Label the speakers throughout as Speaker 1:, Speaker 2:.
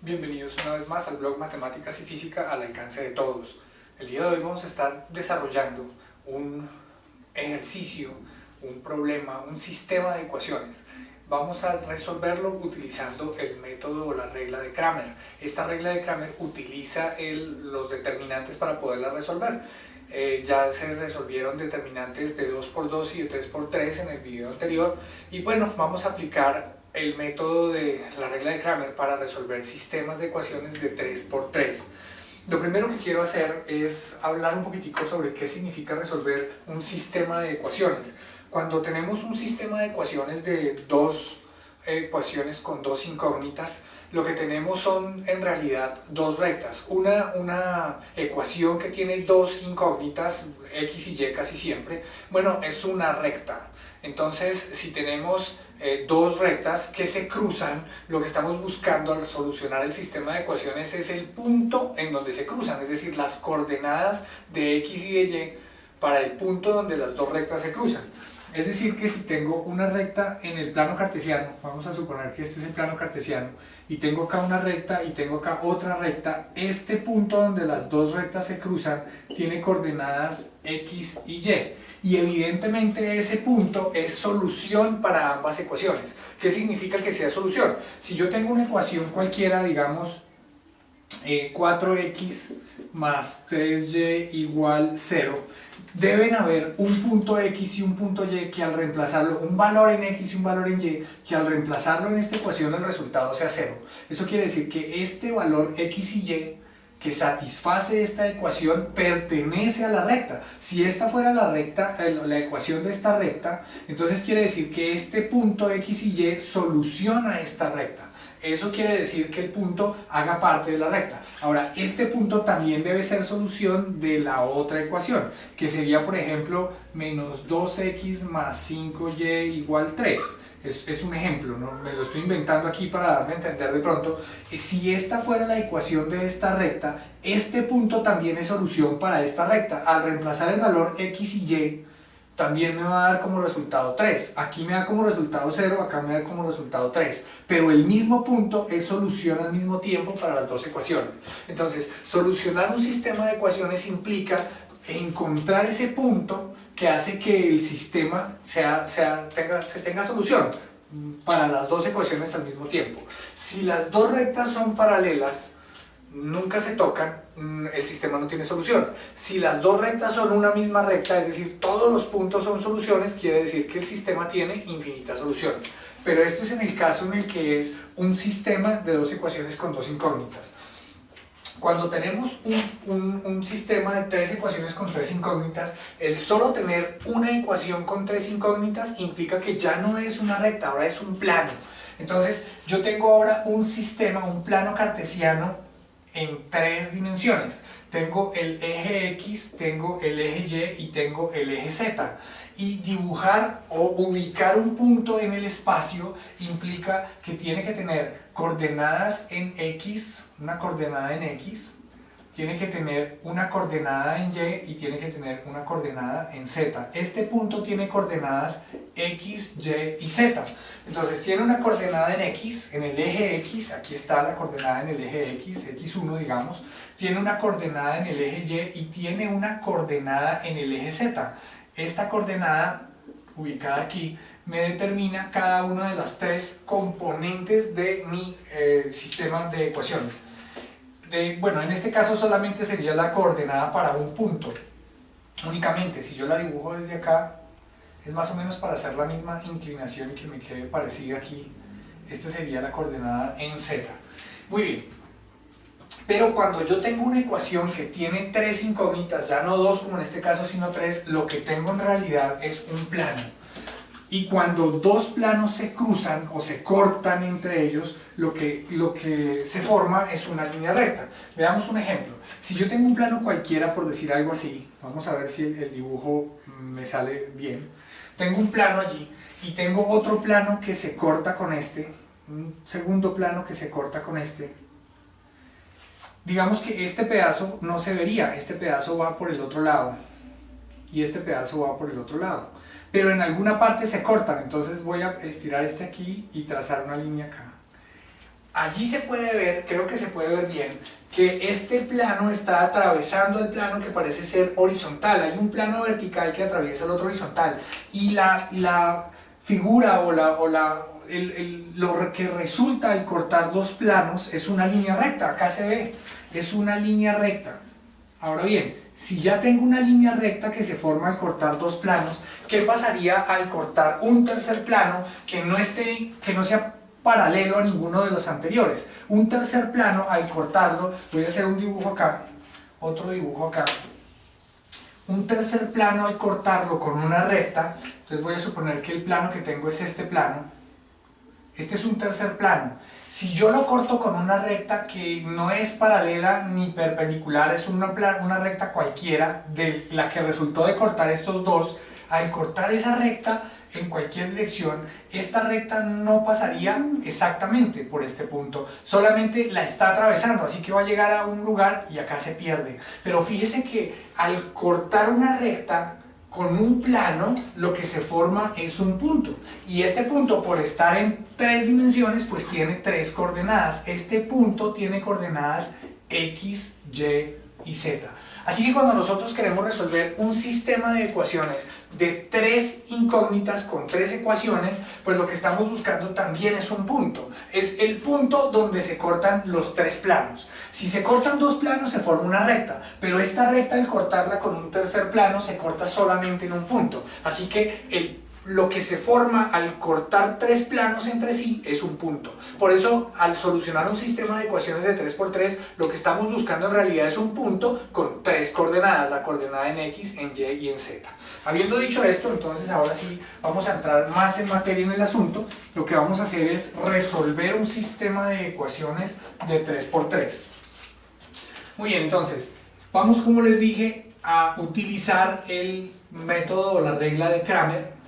Speaker 1: Bienvenidos una vez más al blog Matemáticas y Física al alcance de todos. El día de hoy vamos a estar desarrollando un ejercicio, un problema, un sistema de ecuaciones. Vamos a resolverlo utilizando el método o la regla de Cramer. Esta regla de Cramer utiliza los determinantes para poderla resolver. Ya se resolvieron determinantes de 2 por 2 y de 3 por 3 en el video anterior. Y bueno, vamos a aplicar el método de la regla de Cramer para resolver sistemas de ecuaciones de 3 por 3. Lo primero que quiero hacer es hablar un poquitico sobre qué significa resolver un sistema de ecuaciones. Cuando tenemos un sistema de ecuaciones de dos ecuaciones con dos incógnitas, lo que tenemos son en realidad dos rectas. Una ecuación que tiene dos incógnitas, x y y casi siempre, bueno, es una recta. Entonces, si tenemos dos rectas que se cruzan, lo que estamos buscando al solucionar el sistema de ecuaciones es el punto en donde se cruzan, es decir, las coordenadas de x y de y para el punto donde las dos rectas se cruzan. Es decir, que si tengo una recta en el plano cartesiano, vamos a suponer que este es el plano cartesiano, y tengo acá una recta y tengo acá otra recta, este punto donde las dos rectas se cruzan tiene coordenadas x y y. Y evidentemente ese punto es solución para ambas ecuaciones. ¿Qué significa que sea solución? Si yo tengo una ecuación cualquiera, digamos 4x más 3y igual 0, deben haber un punto x y un punto y que al reemplazarlo, un valor en x y un valor en y, que al reemplazarlo en esta ecuación el resultado sea 0. Eso quiere decir que este valor x y y que satisface esta ecuación pertenece a la recta. Si esta fuera la recta, la ecuación de esta recta, entonces quiere decir que este punto x y y soluciona esta recta. Eso quiere decir que el punto haga parte de la recta. Ahora, este punto también debe ser solución de la otra ecuación, que sería, por ejemplo, menos 2x más 5y igual 3. Es un ejemplo, ¿no? Me lo estoy inventando aquí para darme a entender de pronto. Si esta fuera la ecuación de esta recta, este punto también es solución para esta recta. Al reemplazar el valor x y y, también me va a dar como resultado 3. Aquí me da como resultado 0, acá me da como resultado 3. Pero el mismo punto es solución al mismo tiempo para las dos ecuaciones. Entonces, solucionar un sistema de ecuaciones implica encontrar ese punto que hace que el sistema tenga solución para las dos ecuaciones al mismo tiempo. Si las dos rectas son paralelas, nunca se tocan, el sistema no tiene solución. Si las dos rectas son una misma recta, es decir, todos los puntos son soluciones, quiere decir que el sistema tiene infinitas soluciones. Pero esto es en el caso en el que es un sistema de dos ecuaciones con dos incógnitas. Cuando tenemos un sistema de tres ecuaciones con tres incógnitas, el solo tener una ecuación con tres incógnitas implica que ya no es una recta, ahora es un plano. Entonces, yo tengo ahora un sistema, un plano cartesiano en tres dimensiones. Tengo el eje X, tengo el eje Y y tengo el eje Z. Y dibujar o ubicar un punto en el espacio implica que tiene que tener coordenadas en X, una coordenada en X, tiene que tener una coordenada en Y y tiene que tener una coordenada en Z. Este punto tiene coordenadas X, Y y Z. Entonces tiene una coordenada en X, en el eje X, aquí está la coordenada en el eje X, X1 digamos, tiene una coordenada en el eje Y y tiene una coordenada en el eje Z. Esta coordenada, ubicada aquí, me determina cada una de las tres componentes de mi sistema de ecuaciones. Bueno, en este caso solamente sería la coordenada para un punto. Únicamente, si yo la dibujo desde acá, es más o menos para hacer la misma inclinación y que me quede parecida aquí. Esta sería la coordenada en Z. Muy bien. Pero cuando yo tengo una ecuación que tiene tres incógnitas, ya no dos como en este caso, sino tres, lo que tengo en realidad es un plano. Y cuando dos planos se cruzan o se cortan entre ellos, lo que se forma es una línea recta. Veamos un ejemplo. Si yo tengo un plano cualquiera, por decir algo así, vamos a ver si el dibujo me sale bien. Tengo un plano allí y tengo otro plano que se corta con este, un segundo plano que se corta con este. Digamos que este pedazo no se vería, este pedazo va por el otro lado y este pedazo va por el otro lado, pero en alguna parte se cortan, entonces voy a estirar este aquí y trazar una línea acá. allí se puede ver, creo que se puede ver bien, que este plano está atravesando el plano que parece ser horizontal. Hay un plano vertical que atraviesa el otro horizontal, y la figura lo que resulta al cortar dos planos es una línea recta. Acá se ve, es una línea recta. Ahora bien, si ya tengo una línea recta que se forma al cortar dos planos, ¿qué pasaría al cortar un tercer plano que no sea paralelo a ninguno de los anteriores? Un tercer plano, al cortarlo, voy a hacer un dibujo acá, otro dibujo acá. Un tercer plano, al cortarlo con una recta, entonces voy a suponer que el plano que tengo es este plano. Este es un tercer plano. Si yo lo corto con una recta que no es paralela ni perpendicular, es una recta cualquiera, de la que resultó de cortar estos dos, al cortar esa recta en cualquier dirección, esta recta no pasaría exactamente por este punto, solamente la está atravesando, así que va a llegar a un lugar y acá se pierde. Pero fíjese que al cortar una recta con un plano, lo que se forma es un punto, y este punto, por estar en tres dimensiones, pues tiene tres coordenadas. Este punto tiene coordenadas x, y y z. Así que cuando nosotros queremos resolver un sistema de ecuaciones de tres incógnitas con tres ecuaciones, pues lo que estamos buscando también es un punto. Es el punto donde se cortan los tres planos. Si se cortan dos planos, se forma una recta, pero esta recta, al cortarla con un tercer plano, se corta solamente en un punto. Así que lo que se forma al cortar tres planos entre sí es un punto. Por eso, al solucionar un sistema de ecuaciones de 3×3, lo que estamos buscando en realidad es un punto con tres coordenadas, la coordenada en x, en y y en z. Habiendo dicho esto, entonces ahora sí vamos a entrar más en materia en el asunto. Lo que vamos a hacer es resolver un sistema de ecuaciones de 3×3. Muy bien, entonces, vamos, como les dije, a utilizar el método o la regla de Cramer.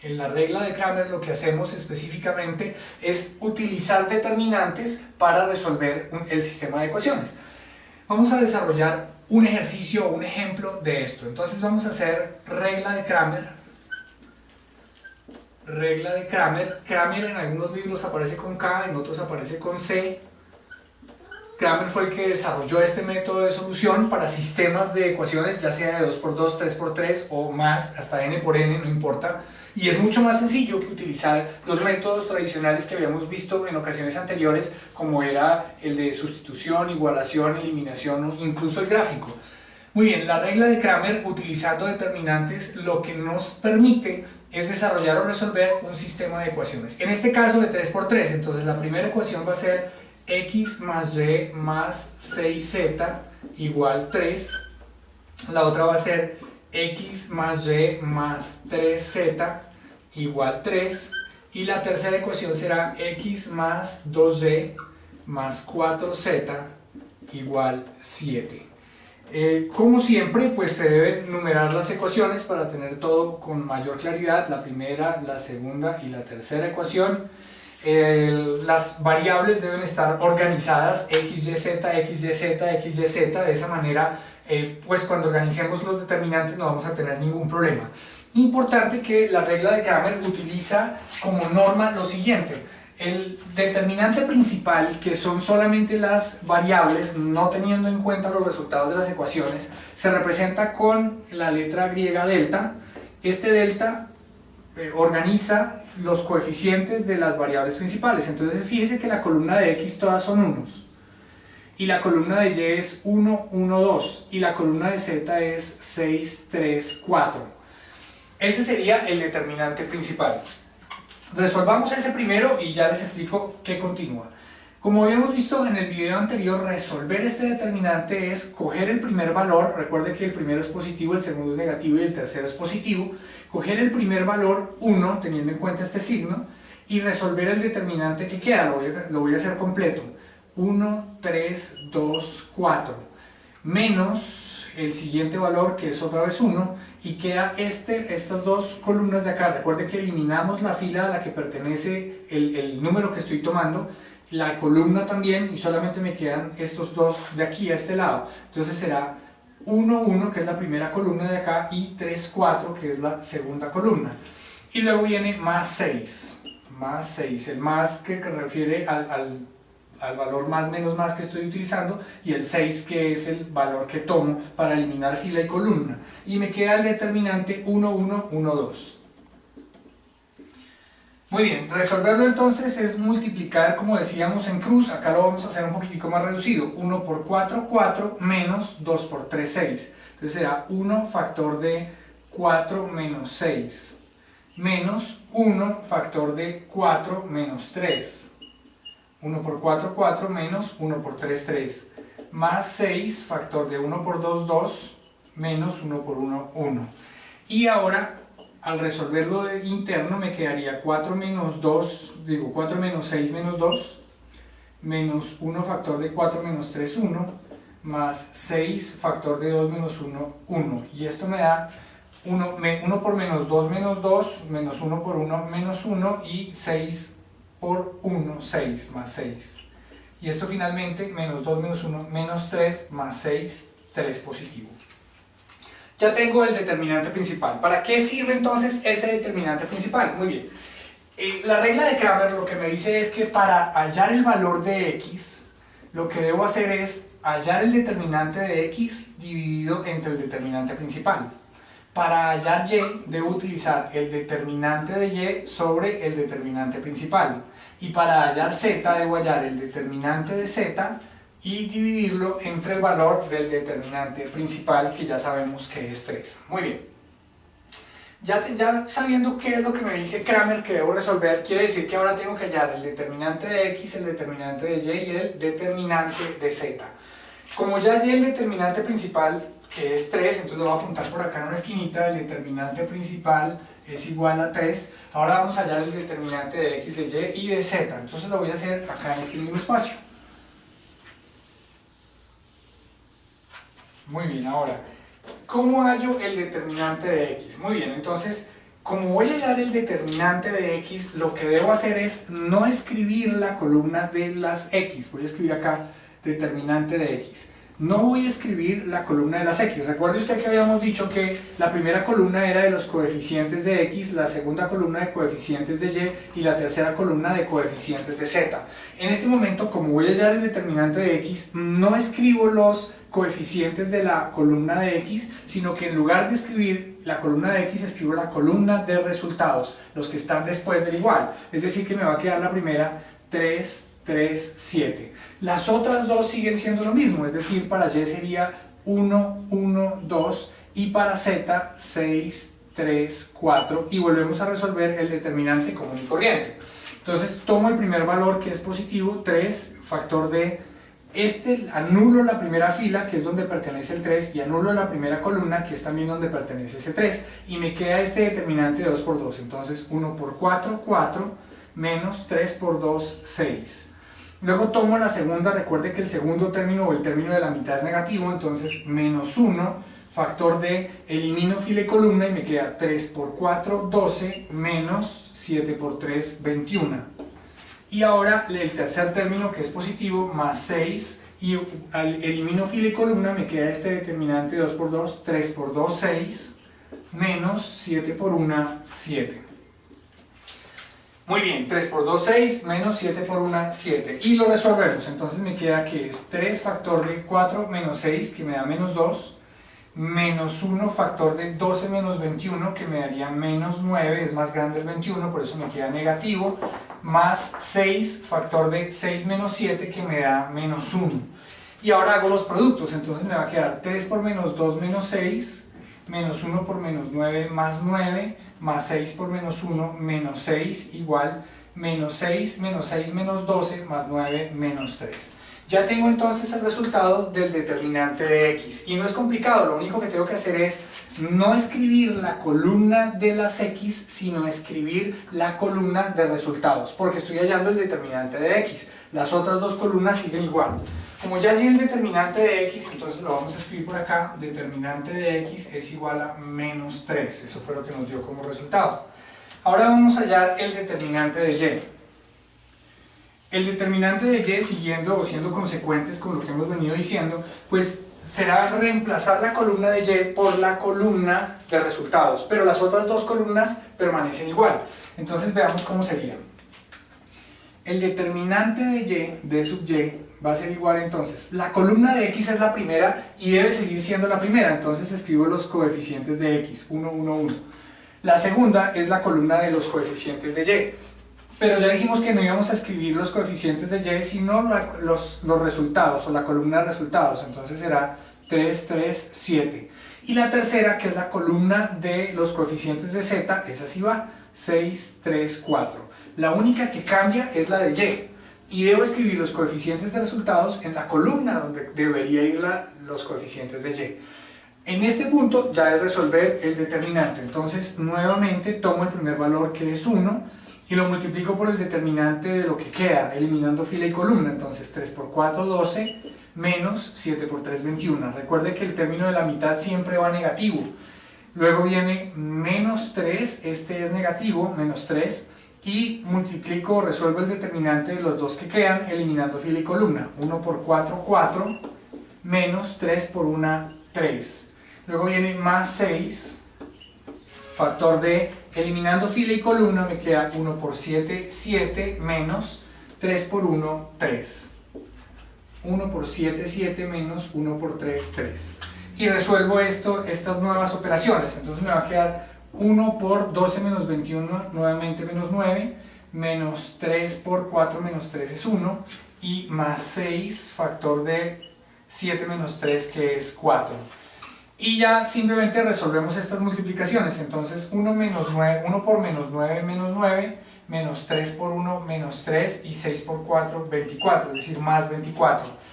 Speaker 1: En la regla de Cramer lo que hacemos específicamente es utilizar determinantes para resolver el sistema de ecuaciones. Vamos a desarrollar un ejercicio o un ejemplo de esto. Entonces vamos a hacer regla de Cramer. Regla de Cramer. Cramer en algunos libros aparece con K, en otros aparece con C. Cramer fue el que desarrolló este método de solución para sistemas de ecuaciones, ya sea de 2×2, 3×3 o más, hasta n por n, no importa. Y es mucho más sencillo que utilizar los métodos tradicionales que habíamos visto en ocasiones anteriores, como era el de sustitución, igualación, eliminación, incluso el gráfico. Muy bien, la regla de Cramer, utilizando determinantes, lo que nos permite es desarrollar o resolver un sistema de ecuaciones. En este caso de 3×3, entonces la primera ecuación va a ser x más y más 6z igual 3. La otra va a ser x más y más 3z igual 3. Y la tercera ecuación será x más 2y más 4z igual 7. Como siempre, pues se deben numerar las ecuaciones para tener todo con mayor claridad. La primera, la segunda y la tercera ecuación. Las variables deben estar organizadas x, y, z, x, y, z, x, y, z. De esa manera, pues cuando organicemos los determinantes no vamos a tener ningún problema. Importante que la regla de Cramer utiliza como norma lo siguiente: el determinante principal, que son solamente las variables, no teniendo en cuenta los resultados de las ecuaciones, se representa con la letra griega delta. Este delta organiza los coeficientes de las variables principales. Entonces fíjese que la columna de x todas son unos, y la columna de y es 1, 1, 2, y la columna de z es 6, 3, 4. Ese sería el determinante principal. Resolvamos ese primero y ya les explico qué continúa. Como habíamos visto en el video anterior, resolver este determinante es coger el primer valor. Recuerde que el primero es positivo, el segundo es negativo y el tercero es positivo. Coger el primer valor 1, teniendo en cuenta este signo, y resolver el determinante que queda. Lo voy a hacer completo: 1, 3, 2, 4, menos el siguiente valor, que es otra vez 1, y queda estas dos columnas de acá. Recuerde que eliminamos la fila a la que pertenece el número que estoy tomando, la columna también, y solamente me quedan estos dos de aquí a este lado. Entonces será 1, 1, que es la primera columna de acá, y 3, 4, que es la segunda columna. Y luego viene más 6, el más que refiere al al valor más menos más que estoy utilizando, y el 6 que es el valor que tomo para eliminar fila y columna. Y me queda el determinante 1, 1, 1, 2. Muy bien, resolverlo entonces es multiplicar, como decíamos en cruz, acá lo vamos a hacer un poquitico más reducido. 1 por 4, 4, menos 2 por 3, 6. Entonces será 1 factor de 4 menos 6, menos 1 factor de 4 menos 3. 1 por 4, 4, menos 1 por 3, 3. Más 6 factor de 1 por 2, 2, menos 1 por 1, 1. Y ahora, al resolverlo de interno, me quedaría 4 menos 2, 4 menos 6 menos 2, menos 1 factor de 4 menos 3, 1, más 6 factor de 2 menos 1, 1. Y esto me da 1 por menos 2 menos 2, menos 1 por 1 menos 1, y 6 por 1, 6, más 6. Y esto finalmente, menos 2 menos 1 menos 3, más 6, 3 positivo. Ya tengo el determinante principal. ¿Para qué sirve entonces ese determinante principal? Muy bien. La regla de Cramer lo que me dice es que para hallar el valor de x, lo que debo hacer es hallar el determinante de x dividido entre el determinante principal. Para hallar y, debo utilizar el determinante de y sobre el determinante principal. Y para hallar z, debo hallar el determinante de z y dividirlo entre el valor del determinante principal, que ya sabemos que es 3. Muy bien. Ya sabiendo qué es lo que me dice Cramer que debo resolver, quiere decir que ahora tengo que hallar el determinante de x, el determinante de y y el determinante de z. Como ya hallé el determinante principal, que es 3, entonces lo voy a apuntar por acá en una esquinita. El determinante principal es igual a 3. Ahora vamos a hallar el determinante de x, de y y de z. Entonces lo voy a hacer acá en este mismo espacio. Muy bien, ahora, ¿cómo hallo el determinante de x? Muy bien, entonces, como voy a hallar el determinante de x, lo que debo hacer es no escribir la columna de las x. Voy a escribir acá determinante de x. No voy a escribir la columna de las x. Recuerde usted que habíamos dicho que la primera columna era de los coeficientes de x, la segunda columna de coeficientes de y la tercera columna de coeficientes de z. En este momento, como voy a hallar el determinante de x, no escribo los coeficientes de la columna de x, sino que en lugar de escribir la columna de x, escribo la columna de resultados, los que están después del igual. Es decir, que me va a quedar la primera 3, 3, 7. Las otras dos siguen siendo lo mismo, es decir, para y sería 1, 1, 2, y para z 6, 3, 4, y volvemos a resolver el determinante común y corriente. Entonces tomo el primer valor, que es positivo, 3, factor de anulo la primera fila, que es donde pertenece el 3, y anulo la primera columna, que es también donde pertenece ese 3, y me queda este determinante de 2 por 2. Entonces 1 por 4, 4, menos 3 por 2, 6. Luego tomo la segunda. Recuerde que el segundo término, o el término de la mitad, es negativo, entonces menos 1, factor de, elimino fila y columna, y me queda 3 por 4, 12, menos 7 por 3, 21. Y ahora el tercer término, que es positivo, más 6, y elimino fila y columna, me queda este determinante 2 por 2, 3 por 2, 6, menos 7 por 1, 7. Muy bien, 3 por 2, 6, menos 7 por 1, 7. Y lo resolvemos, entonces me queda que es 3 factor de 4 menos 6, que me da menos 2, menos 1 factor de 12 menos 21, que me daría menos 9, es más grande el 21, por eso me queda negativo, más 6 factor de 6 menos 7, que me da menos 1. Y ahora hago los productos, entonces me va a quedar 3 por menos 2 menos 6, menos 1 por menos 9 más 9, más 6 por menos 1 menos 6, igual menos 6 menos 12 más 9 menos 3. Ya tengo entonces el resultado del determinante de x, y no es complicado. Lo único que tengo que hacer es no escribir la columna de las x, sino escribir la columna de resultados, porque estoy hallando el determinante de x. Las otras dos columnas siguen igual. Como ya hallé el determinante de x, entonces lo vamos a escribir por acá. Determinante de x es igual a menos 3, eso fue lo que nos dio como resultado. Ahora vamos a hallar el determinante de y. El determinante de y, siguiendo o siendo consecuentes con lo que hemos venido diciendo, pues será reemplazar la columna de y por la columna de resultados, pero las otras dos columnas permanecen igual. Entonces veamos cómo sería. el determinante de y, d sub y, va a ser igual entonces, la columna de x es la primera y debe seguir siendo la primera, entonces escribo los coeficientes de x, 1, 1, 1. La segunda es la columna de los coeficientes de y, pero ya dijimos que no íbamos a escribir los coeficientes de y, sino los resultados, o la columna de resultados, entonces será 3, 3, 7. Y la tercera, que es la columna de los coeficientes de z, esa sí va, 6, 3, 4. La única que cambia es la de y debo escribir los coeficientes de resultados en la columna donde debería ir los coeficientes de y. En este punto ya es resolver el determinante, entonces nuevamente tomo el primer valor que es 1 y lo multiplico por el determinante de lo que queda, eliminando fila y columna, entonces 3 por 4, 12, menos 7 por 3, 21. Recuerde que el término de la mitad siempre va negativo. Luego viene menos 3, este es negativo, menos 3, y multiplico, resuelvo el determinante de los dos que quedan, eliminando fila y columna. 1 por 4, 4, menos 3 por 1, 3. Luego viene más 6, factor de, eliminando fila y columna me queda 1 por 7, 7, menos 3 por 1, 3. 1 por 7, 7, menos 1 por 3, 3. Y resuelvo estas nuevas operaciones, entonces me va a quedar 1 por 12 menos 21, nuevamente menos 9, menos 3 por 4 menos 3 es 1, y más 6, factor de 7 menos 3 que es 4. Y ya simplemente resolvemos estas multiplicaciones, entonces 1 por menos 9, menos 3 por 1, menos 3, y 6 por 4, 24, es decir, más 24.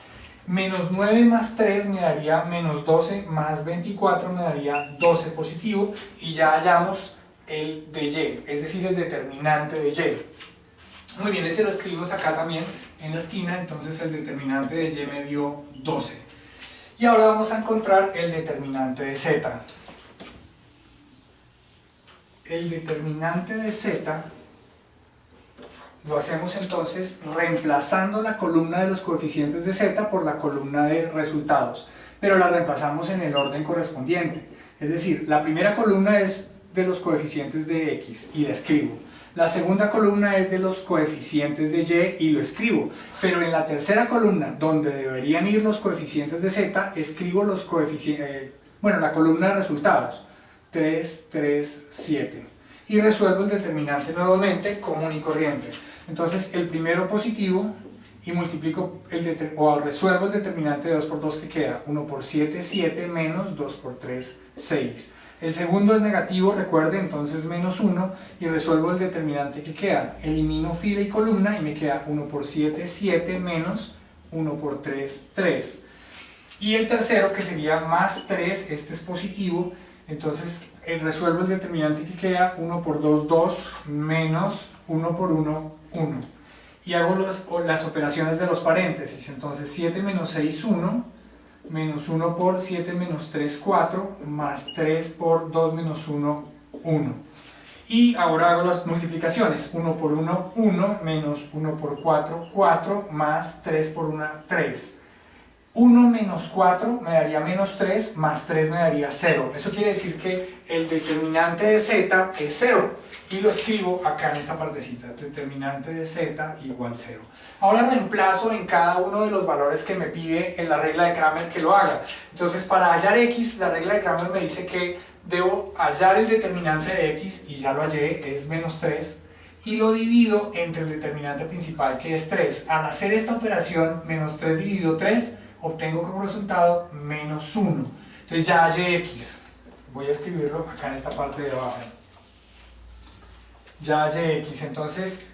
Speaker 1: Menos 9 más 3 me daría menos 12, más 24 me daría 12 positivo, y ya hallamos el de y, es decir, el determinante de y. Muy bien, ese lo escribimos acá también en la esquina, entonces el determinante de y me dio 12. Y ahora vamos a encontrar el determinante de z. El determinante de z lo hacemos entonces reemplazando la columna de los coeficientes de z por la columna de resultados, pero la reemplazamos en el orden correspondiente. Es decir, la primera columna es de los coeficientes de x y la escribo. La segunda columna es de los coeficientes de y lo escribo, pero en la tercera columna, donde deberían ir los coeficientes de z, escribo los coeficientes, la columna de resultados, 3, 3, 7. Y resuelvo el determinante nuevamente común y corriente. Entonces el primero positivo y multiplico resuelvo el determinante de 2 por 2 que queda, 1 por 7, 7, menos 2 por 3, 6. El segundo es negativo, recuerde, entonces menos 1, y resuelvo el determinante que queda. Elimino fila y columna y me queda 1 por 7, 7, menos 1 por 3, 3. Y el tercero, que sería más 3, este es positivo, entonces resuelvo el determinante que queda, 1 por 2, 2, menos 1 por 1, 1. Y hago las operaciones de los paréntesis, entonces 7 menos 6, 1, menos 1 por 7 menos 3, 4, más 3 por 2 menos 1, 1. Y ahora hago las multiplicaciones, 1 por 1, 1, menos 1 por 4, 4, más 3 por 1, 3. 1 menos 4 me daría menos 3, más 3 me daría 0. Eso quiere decir que el determinante de z es 0. Y lo escribo acá en esta partecita, determinante de z igual 0. Ahora reemplazo en cada uno de los valores que me pide en la regla de Cramer que lo haga. Entonces para hallar x, la regla de Cramer me dice que debo hallar el determinante de x, y ya lo hallé, es menos 3, y lo divido entre el determinante principal que es 3. Al hacer esta operación, menos 3 dividido 3, obtengo como resultado menos 1. Entonces ya hallé x. Voy a escribirlo acá en esta parte de abajo. Ya hallé x. Entonces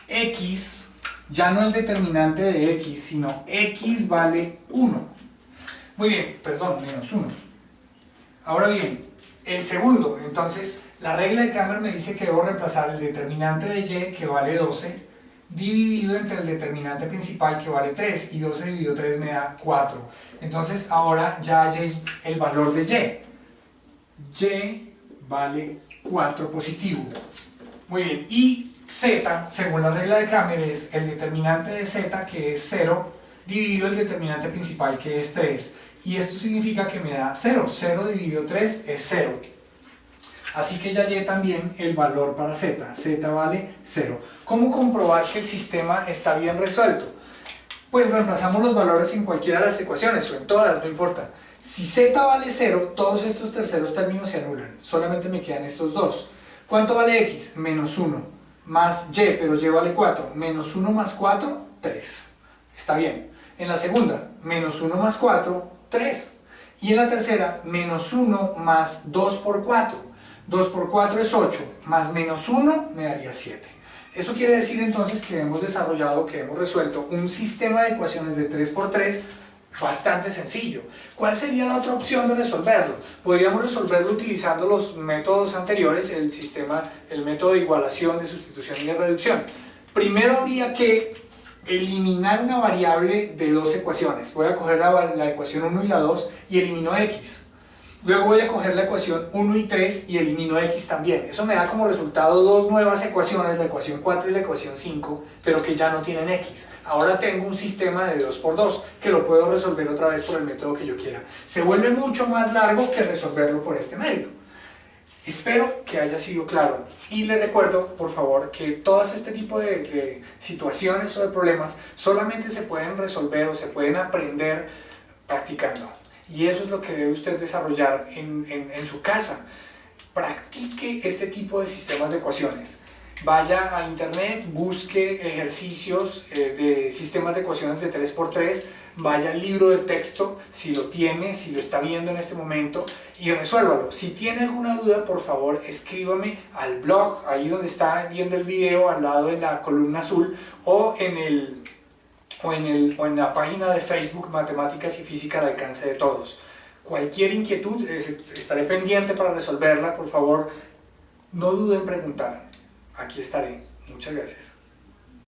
Speaker 1: x, ya no el determinante de x, sino x vale 1. Muy bien, perdón, menos 1. Ahora bien, el segundo, entonces la regla de Cramer me dice que debo reemplazar el determinante de y, que vale 12, dividido entre el determinante principal, que vale 3, y 12 dividido 3 me da 4. Entonces ahora ya hallé el valor de y. Y vale 4 positivo. Muy bien, y z, según la regla de Cramer, es el determinante de z, que es 0, dividido el determinante principal, que es 3. Y esto significa que me da 0. 0 dividido 3 es 0. Así que ya hallé también el valor para z. Z vale 0. ¿Cómo comprobar que el sistema está bien resuelto? Pues reemplazamos los valores en cualquiera de las ecuaciones, o en todas, no importa. Si z vale 0, todos estos terceros términos se anulan. Solamente me quedan estos dos. ¿Cuánto vale x? Menos 1. Más y, pero y vale 4. Menos 1 más 4, 3. Está bien. En la segunda, menos 1 más 4, 3. Y en la tercera, menos 1 más 2 por 4. 2 por 4 es 8, más menos 1 me daría 7. Eso quiere decir entonces que hemos desarrollado, que hemos resuelto un sistema de ecuaciones de 3 por 3 bastante sencillo. ¿Cuál sería la otra opción de resolverlo? Podríamos resolverlo utilizando los métodos anteriores, el método de igualación, de sustitución y de reducción. Primero habría que eliminar una variable de dos ecuaciones. Voy a coger la ecuación 1 y la 2 y elimino x. Luego voy a coger la ecuación 1 y 3 y elimino x también. Eso me da como resultado dos nuevas ecuaciones, la ecuación 4 y la ecuación 5, pero que ya no tienen x. Ahora tengo un sistema de 2 por 2 que lo puedo resolver otra vez por el método que yo quiera. Se vuelve mucho más largo que resolverlo por este medio. Espero que haya sido claro. Y le recuerdo, por favor, que todas este tipo de situaciones o de problemas solamente se pueden resolver o se pueden aprender practicando. Y eso es lo que debe usted desarrollar en su casa. Practique este tipo de sistemas de ecuaciones. Vaya a internet, busque ejercicios de sistemas de ecuaciones de 3 por 3, vaya al libro de texto, si lo tiene, si lo está viendo en este momento, y resuélvalo. Si tiene alguna duda, por favor, escríbame al blog, ahí donde está viendo el video, al lado de la columna azul, o en la página de Facebook Matemáticas y Física al alcance de todos. Cualquier inquietud, estaré pendiente para resolverla. Por favor, no duden en preguntar. Aquí estaré. Muchas gracias.